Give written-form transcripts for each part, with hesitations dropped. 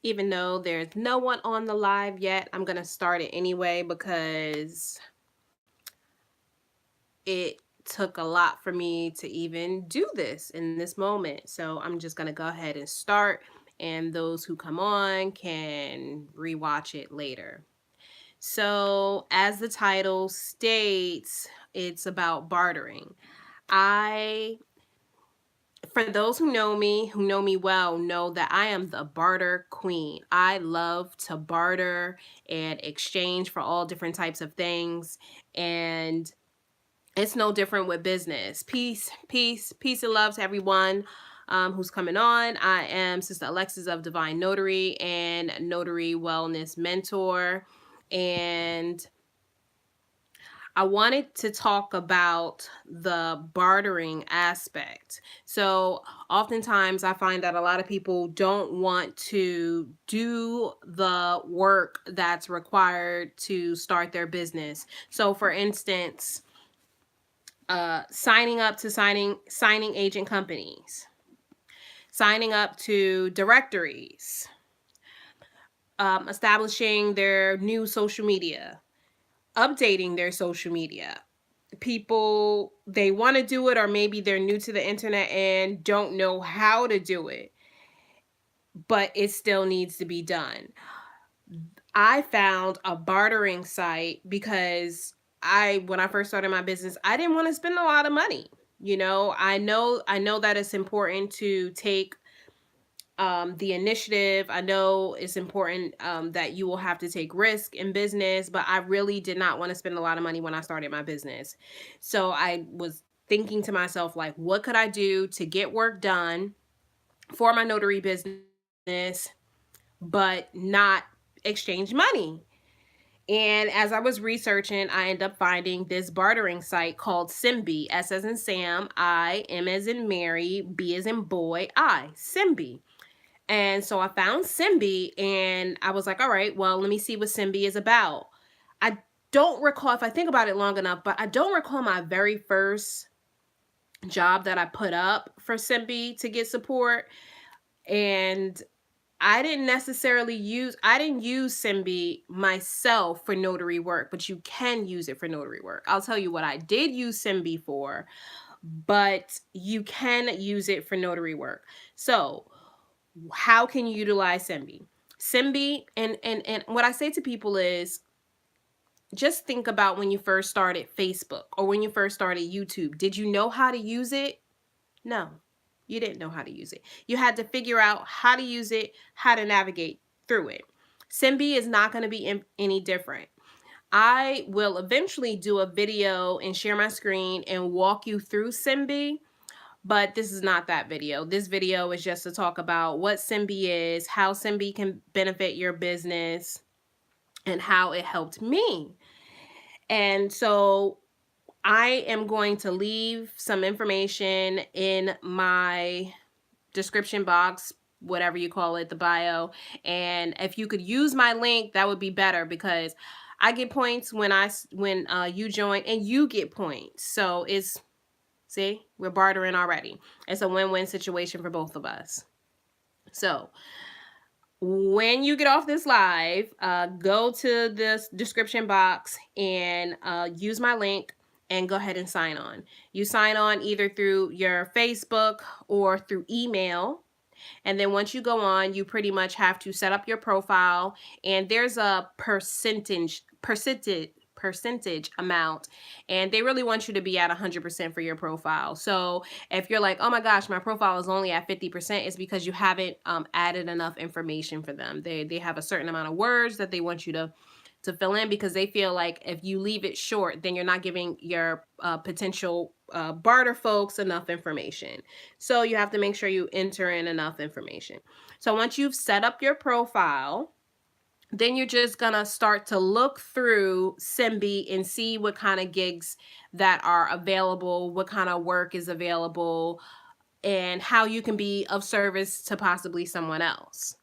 Even though there's no one on the live yet, I'm going to start it anyway because it took a lot for me to even do this in this moment. So I'm just going to go ahead and start, and those who come on can rewatch it later. So, as the title states, it's about bartering. I For those who know me well, know that I am the barter queen. I love to barter and exchange for all different types of things. And it's no different with business. Peace, peace, peace and love to everyone who's coming on. I am Sister Alexis of Divine Notary and Notary Wellness Mentor. And I wanted to talk about the bartering aspect. So, oftentimes I find that a lot of people don't want to do the work that's required to start their business. So, for instance, signing up to signing agent companies, signing up to directories, establishing their new social media, updating their social media. People, they want to do it, or maybe they're new to the internet and don't know how to do it, but it still needs to be done. I found a bartering site because when I first started my business, I didn't want to spend a lot of money. I know that it's important to take the initiative. I know it's important that you will have to take risk in business, but I really did not want to spend a lot of money when I started my business. So I was thinking to myself, like, what could I do to get work done for my notary business, but not exchange money? And as I was researching, I ended up finding this bartering site called Simbi, S as in Sam, I, M as in Mary, B as in boy, I, Simbi. And so I found Simbi and I was like, all right, well, let me see what Simbi is about. I don't recall, if I think about it long enough, but I don't recall my very first job that I put up for Simbi to get support. And I didn't use Simbi myself for notary work, but you can use it for notary work. I'll tell you what I did use Simbi for, but you can use it for notary work. So, how can you utilize Simbi? Simbi, and what I say to people is, just think about when you first started Facebook or when you first started YouTube. Did you know how to use it? No, you didn't know how to use it. You had to figure out how to use it, how to navigate through it. Simbi is not going to be any different. I will eventually do a video and share my screen and walk you through Simbi, but this is not that video. This video is just to talk about what Simbi is, how Simbi can benefit your business, and how it helped me. And so I am going to leave some information in my description box, whatever you call it, the bio. And if you could use my link, that would be better, because I get points when you join, and you get points. So see, we're bartering already. It's a win-win situation for both of us. So when you get off this live, go to this description box and use my link and go ahead and sign on. You sign on either through your Facebook or through email. And then once you go on, you pretty much have to set up your profile, and there's a percentage amount, and they really want you to be at 100% for your profile. So if you're like, oh my gosh, my profile is only at 50%, it's because you haven't added enough information for them. They have a certain amount of words that they want you to fill in, because they feel like if you leave it short, then you're not giving your potential barter folks enough information. So you have to make sure you enter in enough information. So once you've set up your profile, then you're just going to start to look through Simbi and see what kind of gigs that are available, what kind of work is available, and how you can be of service to possibly someone else.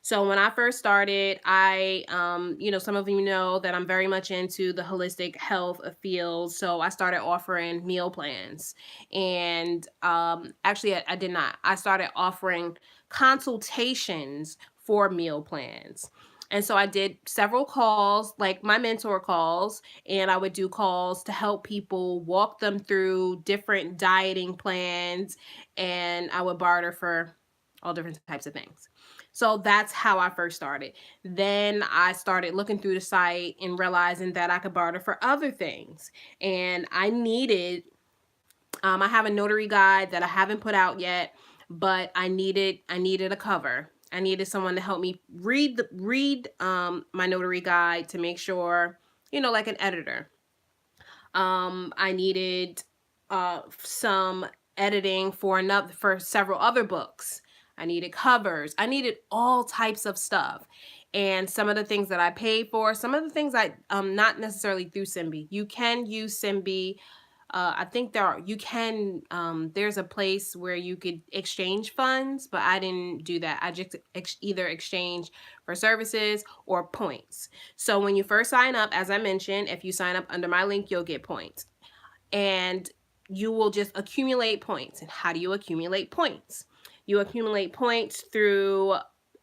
So when I first started, some of you know that I'm very much into the holistic health field. So I started offering meal plans. And actually, I did not. I started offering consultations for meal plans. And so I did several calls, like my mentor calls, and I would do calls to help people walk them through different dieting plans, and I would barter for all different types of things. So that's how I first started. Then I started looking through the site and realizing that I could barter for other things. And I have a notary guide that I haven't put out yet, but I needed a cover. I needed someone to help me read my notary guide to make sure, like an editor. I needed some editing for several other books. I needed covers. I needed all types of stuff. And some of the things that I paid for, some of the things I not necessarily through Simbi. You can use Simbi. I think there's a place where you could exchange funds, but I didn't do that. I just either exchange for services or points. So when you first sign up, as I mentioned, if you sign up under my link, you'll get points. And you will just accumulate points. And how do you accumulate points? You accumulate points through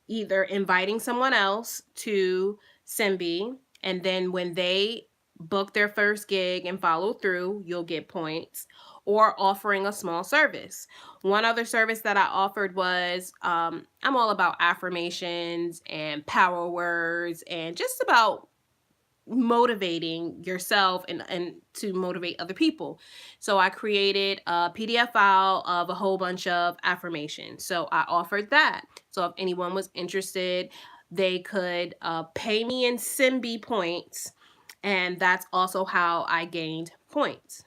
either inviting someone else to Simbi, and then when they book their first gig and follow through, you'll get points, or offering a small service. One other service that I offered was I'm all about affirmations and power words and just about motivating yourself and to motivate other people. So I created a PDF file of a whole bunch of affirmations. So I offered that. So if anyone was interested, they could pay me in Simbi points, and that's also how I gained points.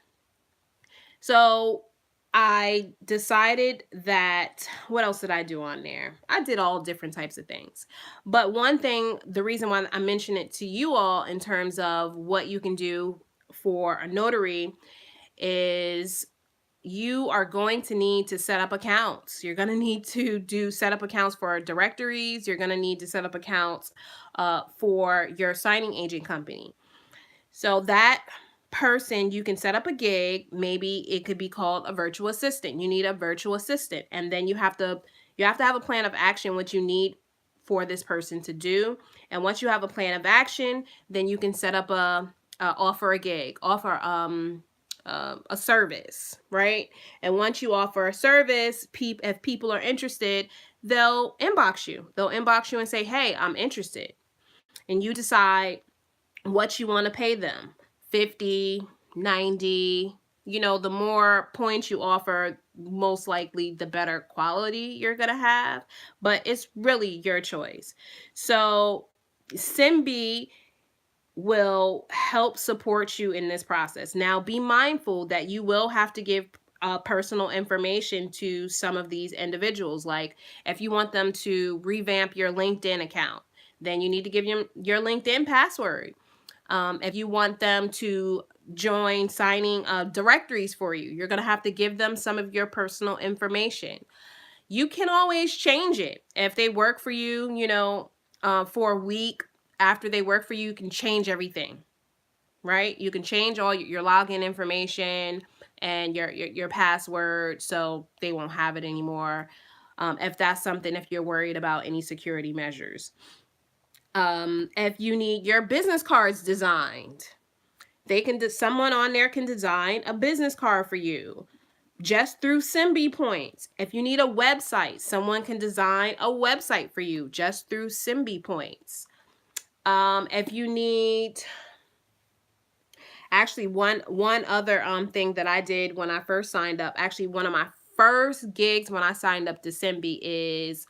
So I decided that, what else did I do on there? I did all different types of things. But one thing, the reason why I mention it to you all in terms of what you can do for a notary is you are going to need to set up accounts. You're going to need to set up accounts for directories. You're going to need to set up accounts for your signing agent company. So that person, you can set up a gig. Maybe it could be called a virtual assistant. You need a virtual assistant, and then you have to have a plan of action, what you need for this person to do. And once you have a plan of action, then you can set up offer a gig, offer a service, right? And once you offer a service, if people are interested, they'll inbox you. They'll inbox you and say, "Hey, I'm interested," and you decide what you want to pay them. 50, 90, the more points you offer, most likely the better quality you're going to have, but it's really your choice. So Simbi will help support you in this process. Now, be mindful that you will have to give personal information to some of these individuals. Like if you want them to revamp your LinkedIn account, then you need to give them your LinkedIn password. If you want them to join signing directories for you, you're going to have to give them some of your personal information. You can always change it. If they work for you, for a week, after they work for you, you can change everything, right? You can change all your login information and your password, so they won't have it anymore. If that's something, if you're worried about any security measures. If you need your business cards designed, someone on there can design a business card for you just through Simbi points. If you need a website, someone can design a website for you just through Simbi points. If you need, actually, one other thing that I did when I first signed up, actually one of my first gigs when I signed up to Simbi is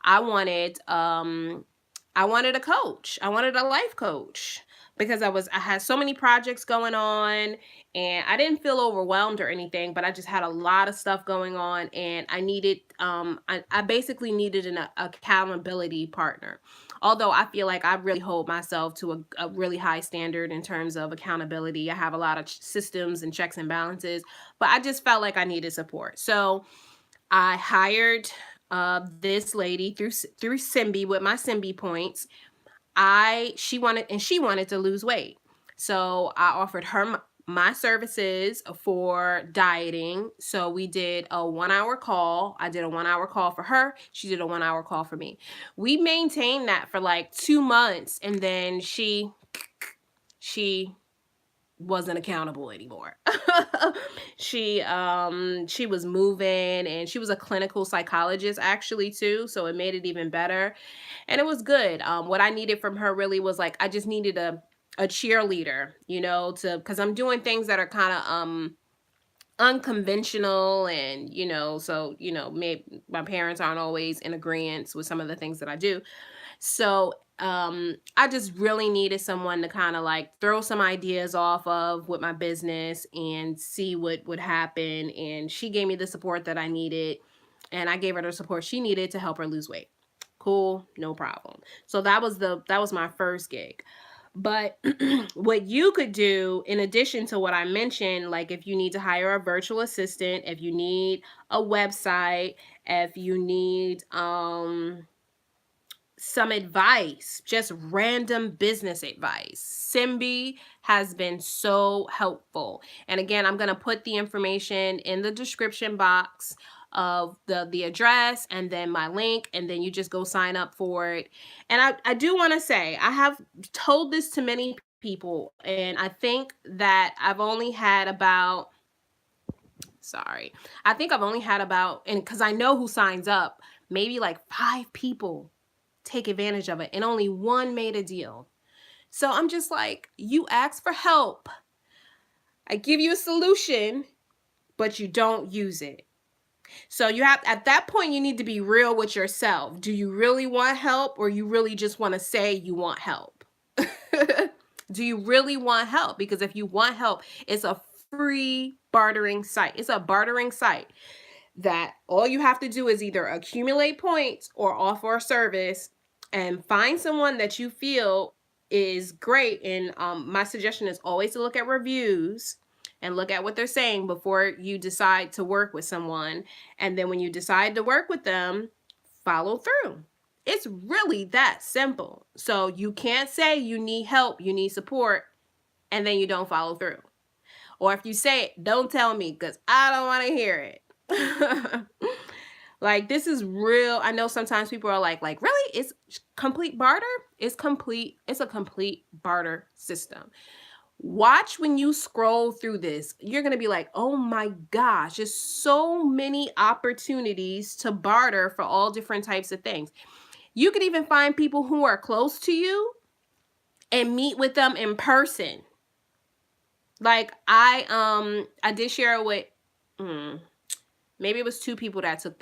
I wanted a coach. I wanted a life coach because I had so many projects going on, and I didn't feel overwhelmed or anything, but I just had a lot of stuff going on, and I needed I basically needed an accountability partner. Although I feel like I really hold myself to a really high standard in terms of accountability. I have a lot of systems and checks and balances, but I just felt like I needed support. So I hired this lady through Simbi with my Simbi points. She wanted to lose weight. So I offered her my services for dieting. So we did a 1 hour call. I did a 1 hour call for her. She did a 1 hour call for me. We maintained that for like 2 months, and then she wasn't accountable anymore. She was moving, and she was a clinical psychologist actually too, so it made it even better. And it was good. What I needed from her really was like, I just needed a cheerleader, to, because I'm doing things that are kind of unconventional, and so maybe my parents aren't always in agreement with some of the things that I do. So I just really needed someone to kind of like throw some ideas off of with my business and see what would happen. And she gave me the support that I needed, and I gave her the support she needed to help her lose weight. Cool, no problem. So that was my first gig. But what you could do in addition to what I mentioned, like if you need to hire a virtual assistant, if you need a website, if you need some advice, just random business advice, Simbi has been so helpful. And again, I'm going to put the information in the description box of the address, and then my link, and then you just go sign up for it. And I do want to say, I have told this to many people, and I think that I've only had about, and because I know who signs up, maybe like 5 people take advantage of it, and only one made a deal. So I'm just like, you ask for help, I give you a solution, but you don't use it. So you have, at that point, you need to be real with yourself. Do you really want help, or you really just want to say you want help? Do you really want help? Because if you want help, it's a free bartering site. It's a bartering site that all you have to do is either accumulate points or offer a service, and find someone that you feel is great. And my suggestion is always to look at reviews and look at what they're saying before you decide to work with someone. And then when you decide to work with them, follow through. It's really that simple. So you can't say you need help, you need support, and then you don't follow through. Or if you say it, don't tell me, because I don't want to hear it. Like, this is real. I know sometimes people are like, really? It's complete barter? It's a complete barter system. Watch when you scroll through this. You're going to be like, oh my gosh, there's so many opportunities to barter for all different types of things. You could even find people who are close to you and meet with them in person. Like I did share with maybe it was 2 people that took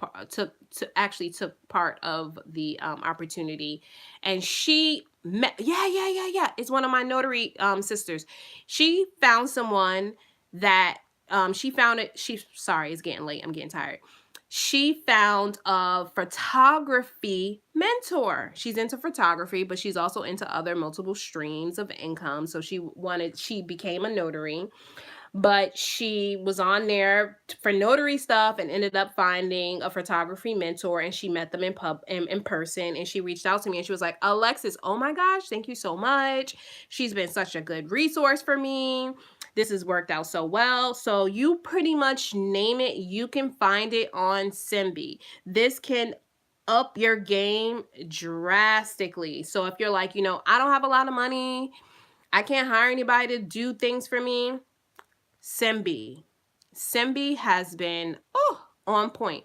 part of the opportunity, and she met, yeah, it's one of my notary sisters. She found someone that sorry, it's getting late, I'm getting tired. She found a photography mentor. She's into photography, but she's also into other multiple streams of income. So she became a notary, but she was on there for notary stuff and ended up finding a photography mentor, and she met them in person, and she reached out to me and she was like, Alexis, oh my gosh, thank you so much. She's been such a good resource for me. This has worked out so well. So you pretty much name it, you can find it on Simbi. This can up your game drastically. So if you're like, I don't have a lot of money, I can't hire anybody to do things for me, Simbi has been on point.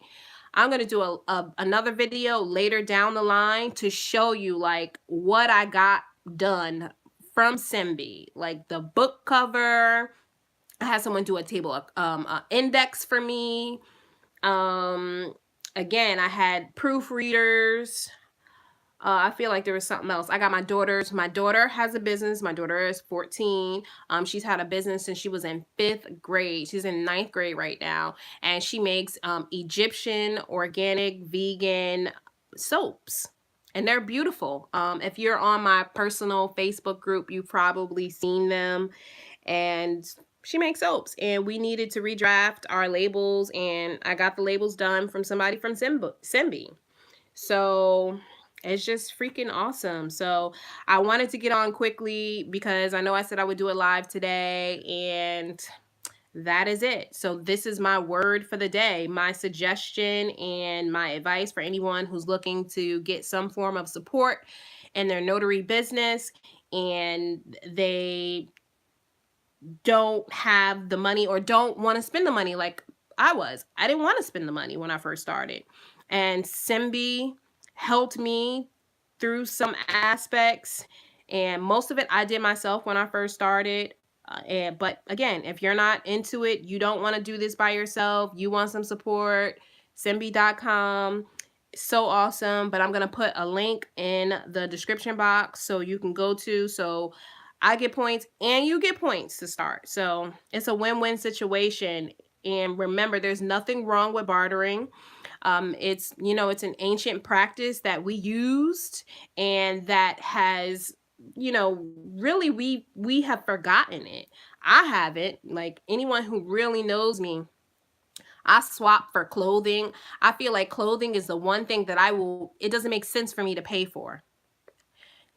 I'm going to do another video later down the line to show you like what I got done from Simbi, like the book cover. I had someone do a table of index for me. Again, I had proofreaders. I feel like there was something else. I got my daughter has a business. My daughter is 14. She's had a business since she was in 5th grade. She's in 9th grade right now. And she makes Egyptian, organic, vegan soaps. And they're beautiful. If you're on my personal Facebook group, you've probably seen them. And she makes soaps. And we needed to redraft our labels. And I got the labels done from somebody from Simbi. So It's just freaking awesome. So I wanted to get on quickly because I know I said I would do it live today, and that is it. So this is my word for the day, my suggestion and my advice for anyone who's looking to get some form of support in their notary business and they don't have the money or don't want to spend the money like I was. I didn't want to spend the money when I first started. And Simbi helped me through some aspects. And most of it I did myself when I first started. But again, if you're not into it, you don't want to do this by yourself, you want some support, Simbi.com. So awesome. But I'm going to put a link in the description box so you can go to. So I get points and you get points to start. So it's a win-win situation. And remember, there's nothing wrong with bartering. It's, it's an ancient practice that we used and that has, really we have forgotten it. I haven't. Like anyone who really knows me, I swap for clothing. I feel like clothing is the one thing that it doesn't make sense for me to pay for.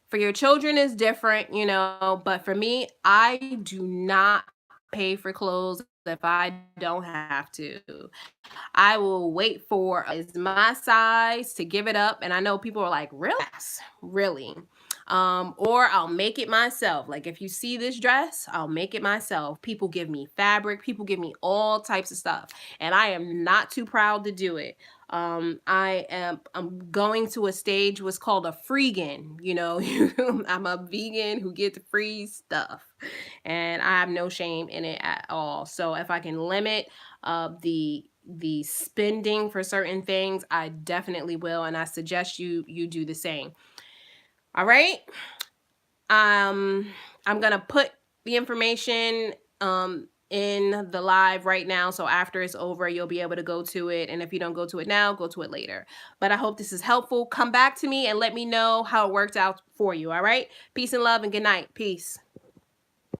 For your children is different, but for me, I do not pay for clothes if I don't have to. I will wait for is my size to give it up. And I know people are like, really? Yes, really. Or I'll make it myself. Like if you see this dress, I'll make it myself. People give me fabric, people give me all types of stuff. And I am not too proud to do it. I'm going to a stage what's called a freegan, I'm a vegan who gets free stuff and I have no shame in it at all. So if I can limit the spending for certain things, I definitely will, and I suggest you do the same. All right. I'm gonna put the information in the live right now, so after it's over you'll be able to go to it, and if you don't go to it now, go to it later. But I hope this is helpful. Come back to me and let me know how it worked out for you. All right, peace and love and good night. Peace.